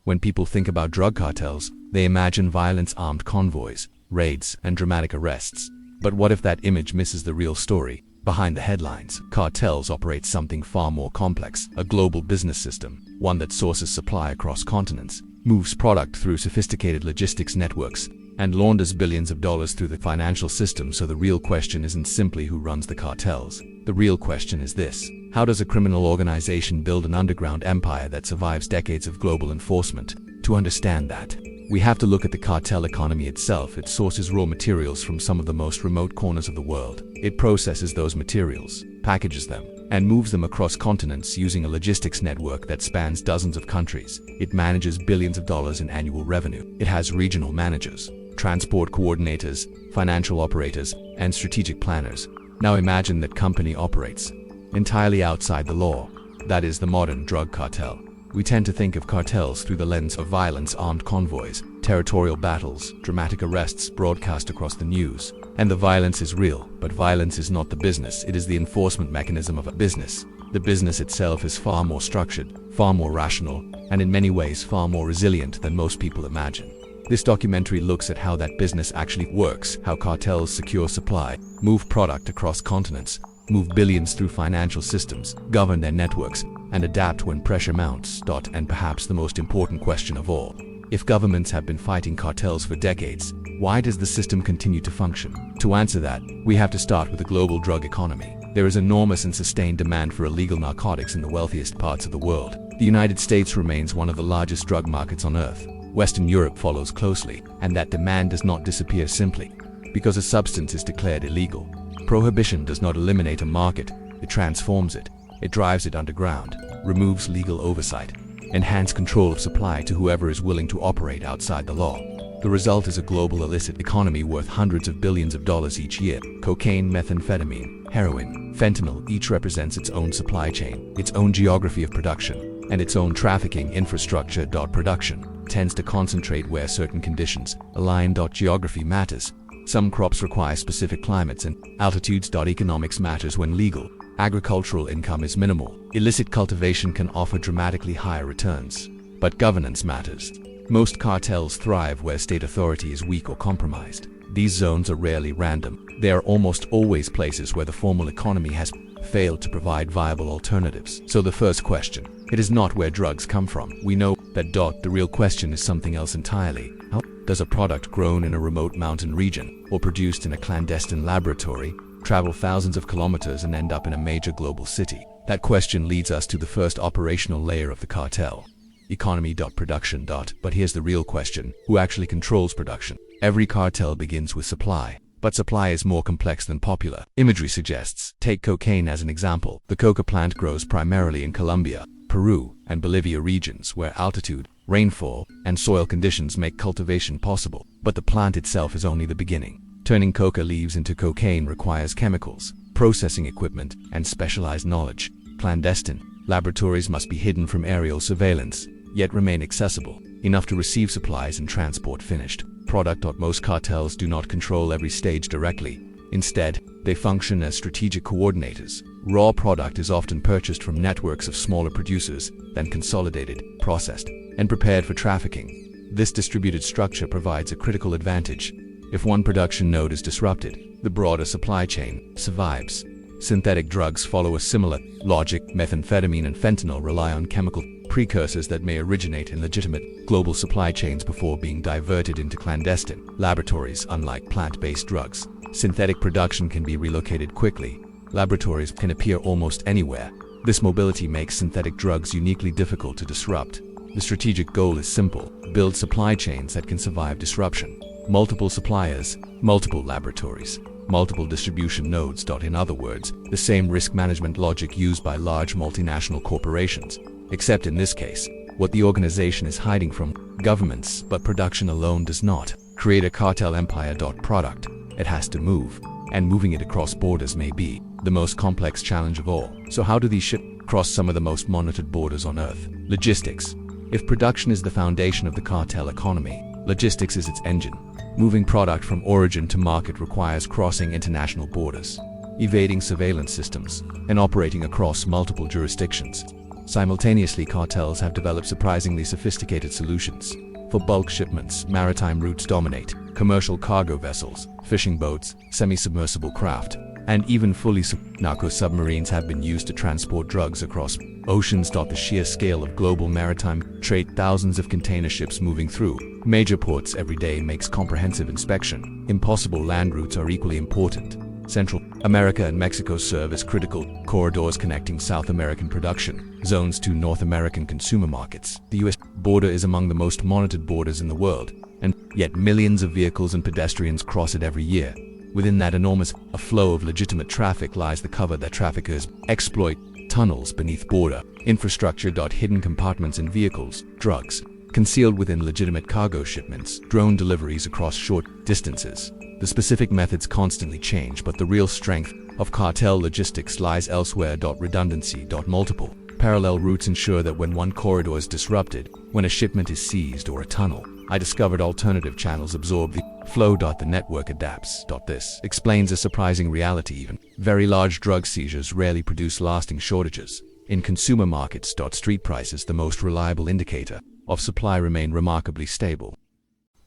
When people think about drug cartels, they imagine violent armed convoys, raids, and dramatic arrests. But what if that image misses the real story? Behind the headlines, cartels operate something far more complex, a global business system, one that sources supply across continents, moves product through sophisticated logistics networks, and launders billions of dollars through the financial system. So the real question isn't simply who runs the cartels. The real question is this: how does a criminal organization build an underground empire that survives decades of global enforcement? To understand that, we have to look at the cartel economy itself. It sources raw materials from some of the most remote corners of the world. It processes those materials, packages them, and moves them across continents using a logistics network that spans dozens of countries. It manages billions of dollars in annual revenue. It has regional managers, transport coordinators, financial operators, and strategic planners. Now imagine that company operates entirely outside the law. That is the modern drug cartel. We tend to think of cartels through the lens of violence, armed convoys, territorial battles, dramatic arrests broadcast across the news. And the violence is real, but violence is not the business, it is the enforcement mechanism of a business. The business itself is far more structured, far more rational, and in many ways far more resilient than most people imagine. This documentary looks at how that business actually works, how cartels secure supply, move product across continents, move billions through financial systems, govern their networks, and adapt when pressure mounts. And perhaps the most important question of all: if governments have been fighting cartels for decades, why does the system continue to function? To answer that, we have to start with the global drug economy. There is enormous and sustained demand for illegal narcotics in the wealthiest parts of the world. The United States remains one of the largest drug markets on earth. Western Europe follows closely, and that demand does not disappear simply because a substance is declared illegal. Prohibition does not eliminate a market, it transforms it. It drives it underground, removes legal oversight, and hands control of supply to whoever is willing to operate outside the law. The result is a global illicit economy worth hundreds of billions of dollars each year. Cocaine, methamphetamine, heroin, fentanyl each represents its own supply chain, its own geography of production, and its own trafficking infrastructure. Production tends to concentrate where certain conditions align. Geography matters. Some crops require specific climates and altitudes. Economics matters when legal agricultural income is minimal. Illicit cultivation can offer dramatically higher returns. But governance matters. Most cartels thrive where state authority is weak or compromised. These zones are rarely random. They are almost always places where the formal economy has failed to provide viable alternatives. So the first question, it is not where drugs come from. We know that. The real question is something else entirely. How does a product grown in a remote mountain region or produced in a clandestine laboratory travel thousands of kilometers and end up in a major global city? That question leads us to the first operational layer of the cartel: economy. Production. But here's the real question: who actually controls production? Every cartel begins with supply, but supply is more complex than popular imagery suggests. Take cocaine as an example. The coca plant grows primarily in Colombia, Peru, and Bolivia regions where altitude, rainfall, and soil conditions make cultivation possible. But the plant itself is only the beginning. Turning coca leaves into cocaine requires chemicals, processing equipment, and specialized knowledge. Clandestine laboratories must be hidden from aerial surveillance, yet remain accessible enough to receive supplies and transport finished product. Most cartels do not control every stage directly. Instead, they function as strategic coordinators. Raw product is often purchased from networks of smaller producers, then consolidated, processed, and prepared for trafficking. This distributed structure provides a critical advantage. If one production node is disrupted, the broader supply chain survives. Synthetic drugs follow a similar logic. Methamphetamine and fentanyl rely on chemical precursors that may originate in legitimate global supply chains before being diverted into clandestine laboratories. Unlike plant-based drugs, synthetic production can be relocated quickly. Laboratories can appear almost anywhere. This mobility makes synthetic drugs uniquely difficult to disrupt. The strategic goal is simple: build supply chains that can survive disruption. Multiple suppliers, multiple laboratories, multiple distribution nodes. In other words, the same risk management logic used by large multinational corporations, except in this case, what the organization is hiding from governments. But production alone does not create a cartel empire. Product, it has to move, and moving it across borders may be the most complex challenge of all. So how do these ships cross some of the most monitored borders on Earth? Logistics. If production is the foundation of the cartel economy, logistics is its engine. Moving product from origin to market requires crossing international borders, evading surveillance systems, and operating across multiple jurisdictions. Simultaneously, cartels have developed surprisingly sophisticated solutions. For bulk shipments, maritime routes dominate. Commercial cargo vessels, fishing boats, semi-submersible craft, and even fully narco submarines have been used to transport drugs across oceans. The sheer scale of global maritime trade, thousands of container ships moving through major ports every day, makes comprehensive inspection impossible. Land routes are equally important. Central America and Mexico serve as critical corridors connecting South American production zones to North American consumer markets. The U.S. border is among the most monitored borders in the world, and yet millions of vehicles and pedestrians cross it every year. Within that enormous flow of legitimate traffic lies the cover that traffickers exploit: tunnels beneath border infrastructure. Hidden compartments in vehicles, drugs concealed within legitimate cargo shipments, drone deliveries across short distances. The specific methods constantly change, but the real strength of cartel logistics lies elsewhere. Redundancy. Multiple parallel routes ensure that when one corridor is disrupted, when a shipment is seized or a tunnel discovered, alternative channels absorb the flow. The network adapts. This explains a surprising reality: even very large drug seizures rarely produce lasting shortages. In consumer markets, street prices, the most reliable indicator of supply, remain remarkably stable.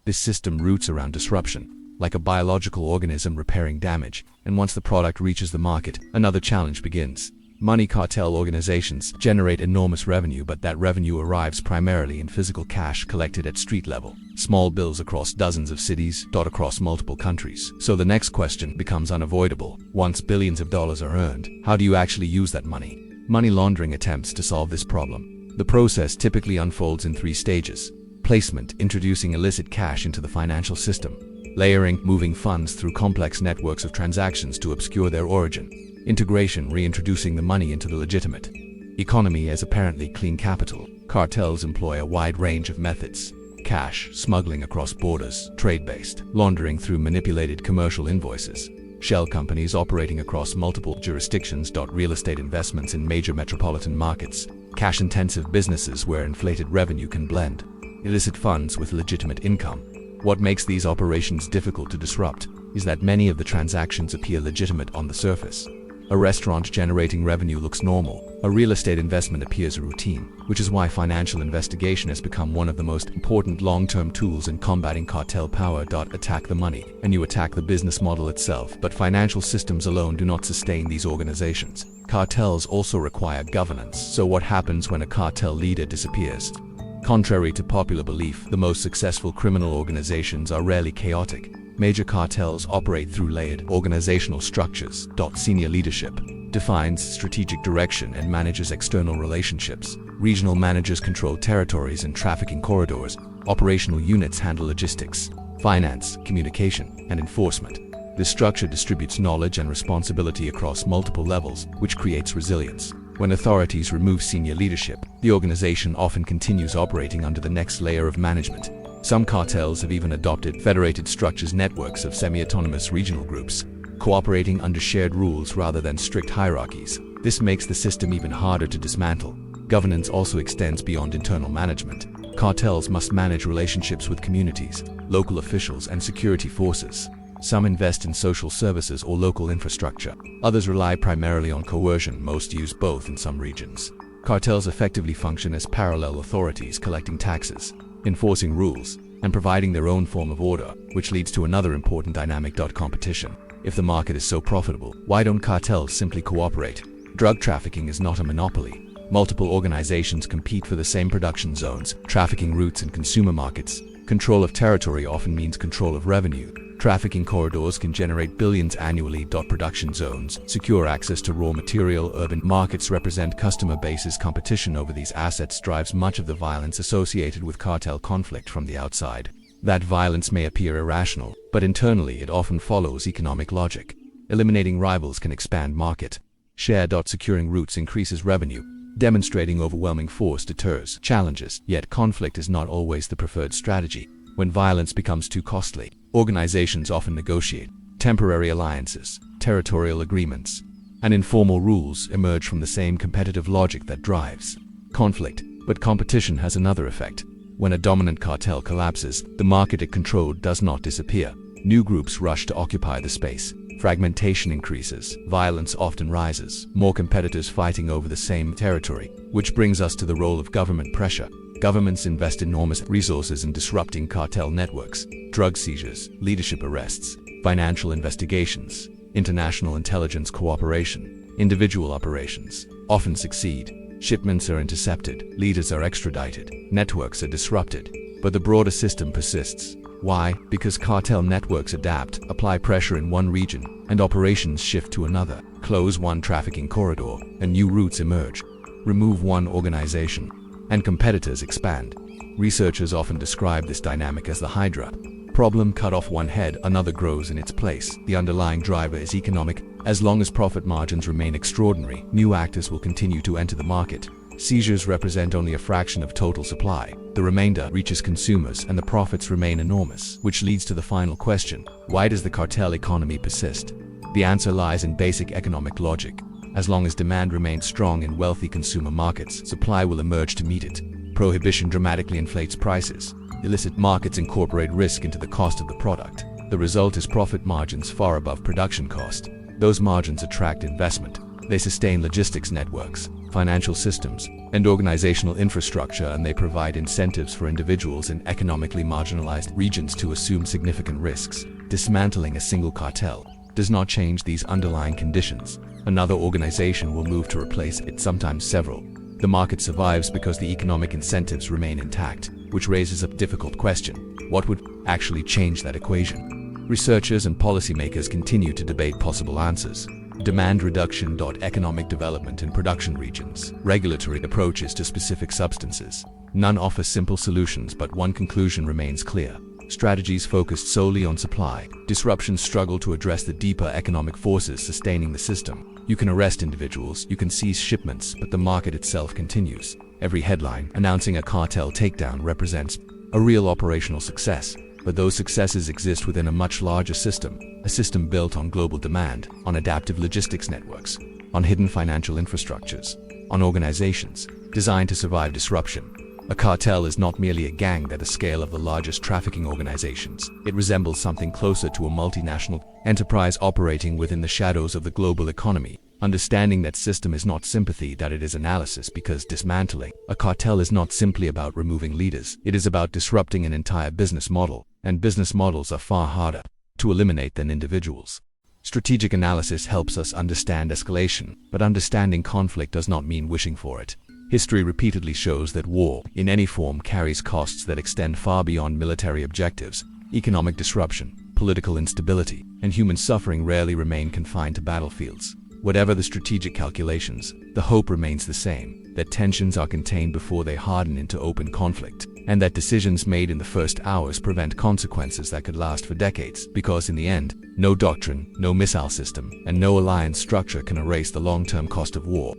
This system roots around disruption, like a biological organism repairing damage, and once the product reaches the market, another challenge begins. Money cartel organizations generate enormous revenue, but that revenue arrives primarily in physical cash collected at street level. Small bills across dozens of cities, across multiple countries. So the next question becomes unavoidable. Once billions of dollars are earned, how do you actually use that money? Money laundering attempts to solve this problem. The process typically unfolds in 3 stages. Placement, introducing illicit cash into the financial system. Layering, moving funds through complex networks of transactions to obscure their origin. Integration, reintroducing the money into the legitimate economy as apparently clean capital. Cartels employ a wide range of methods: cash smuggling across borders, trade-based laundering through manipulated commercial invoices, shell companies operating across multiple jurisdictions. Real estate investments in major metropolitan markets, cash-intensive businesses where inflated revenue can blend illicit funds with legitimate income. What makes these operations difficult to disrupt is that many of the transactions appear legitimate on the surface. A restaurant generating revenue looks normal. A real estate investment appears routine, which is why financial investigation has become one of the most important long-term tools in combating cartel power. Attack the money, and you attack the business model itself. But financial systems alone do not sustain these organizations. Cartels also require governance. So what happens when a cartel leader disappears? Contrary to popular belief, the most successful criminal organizations are rarely chaotic. Major cartels operate through layered organizational structures. Senior leadership defines strategic direction and manages external relationships. Regional managers control territories and trafficking corridors. Operational units handle logistics, finance, communication, and enforcement. This structure distributes knowledge and responsibility across multiple levels, which creates resilience. When authorities remove senior leadership, the organization often continues operating under the next layer of management. Some cartels have even adopted federated structures, networks of semi-autonomous regional groups, cooperating under shared rules rather than strict hierarchies. This makes the system even harder to dismantle. Governance also extends beyond internal management. Cartels must manage relationships with communities, local officials, and security forces. Some invest in social services or local infrastructure. Others rely primarily on coercion. Most use both in some regions. Cartels effectively function as parallel authorities, collecting taxes, enforcing rules, and providing their own form of order, which leads to another important dynamic: competition. If the market is so profitable, why don't cartels simply cooperate? Drug trafficking is not a monopoly. Multiple organizations compete for the same production zones, trafficking routes, and consumer markets. Control of territory often means control of revenue. Trafficking corridors can generate billions annually. Production zones secure access to raw material. Urban markets represent customer bases. Competition over these assets drives much of the violence associated with cartel conflict from the outside. That violence may appear irrational, but internally it often follows economic logic. Eliminating rivals can expand market share. Securing routes increases revenue. Demonstrating overwhelming force deters challenges. Yet conflict is not always the preferred strategy. When violence becomes too costly, organizations often negotiate. Temporary alliances, territorial agreements, and informal rules emerge from the same competitive logic that drives conflict. But competition has another effect. When a dominant cartel collapses, the market it controlled does not disappear. New groups rush to occupy the space. fragmentation increases, violence often rises, more competitors fighting over the same territory, which brings us to the role of government pressure. Governments invest enormous resources in disrupting cartel networks, drug seizures, leadership arrests, financial investigations, international intelligence cooperation. Individual operations often succeed. Shipments are intercepted, leaders are extradited, networks are disrupted, but the broader system persists. Why? Because cartel networks adapt, apply pressure in one region, and operations shift to another. Close one trafficking corridor, and new routes emerge. Remove one organization, and competitors expand. Researchers often describe this dynamic as the Hydra. Problem: cut off one head, another grows in its place. The underlying driver is economic. As long as profit margins remain extraordinary, new actors will continue to enter the market. Seizures represent only a fraction of total supply. The remainder reaches consumers, and the profits remain enormous, which leads to the final question: why does the cartel economy persist? The answer lies in basic economic logic. As long as demand remains strong in wealthy consumer markets, supply will emerge to meet it. Prohibition dramatically inflates prices. Illicit markets incorporate risk into the cost of the product. The result is profit margins far above production cost. Those margins attract investment. They sustain logistics networks, financial systems, and organizational infrastructure, and they provide incentives for individuals in economically marginalized regions to assume significant risks. Dismantling a single cartel does not change these underlying conditions. Another organization will move to replace it, sometimes several. The market survives because the economic incentives remain intact, which raises a difficult question: what would actually change that equation? Researchers and policymakers continue to debate possible answers. Demand reduction. Economic development in production regions. Regulatory approaches to specific substances. None offer simple solutions, but one conclusion remains clear. Strategies focused solely on supply. Disruptions struggle to address the deeper economic forces sustaining the system. You can arrest individuals, you can seize shipments, but the market itself continues. Every headline announcing a cartel takedown represents a real operational success, but those successes exist within a much larger system, a system built on global demand, on adaptive logistics networks, on hidden financial infrastructures, on organizations designed to survive disruption. A cartel is not merely a gang at the scale of the largest trafficking organizations. It resembles something closer to a multinational enterprise operating within the shadows of the global economy. Understanding that system is not sympathy, that it is analysis, because dismantling a cartel is not simply about removing leaders. It is about disrupting an entire business model, and business models are far harder to eliminate than individuals. Strategic analysis helps us understand escalation, but understanding conflict does not mean wishing for it. History repeatedly shows that war, in any form, carries costs that extend far beyond military objectives. Economic disruption, political instability, and human suffering rarely remain confined to battlefields. Whatever the strategic calculations, the hope remains the same: that tensions are contained before they harden into open conflict, and that decisions made in the first hours prevent consequences that could last for decades. Because in the end, no doctrine, no missile system, and no alliance structure can erase the long-term cost of war.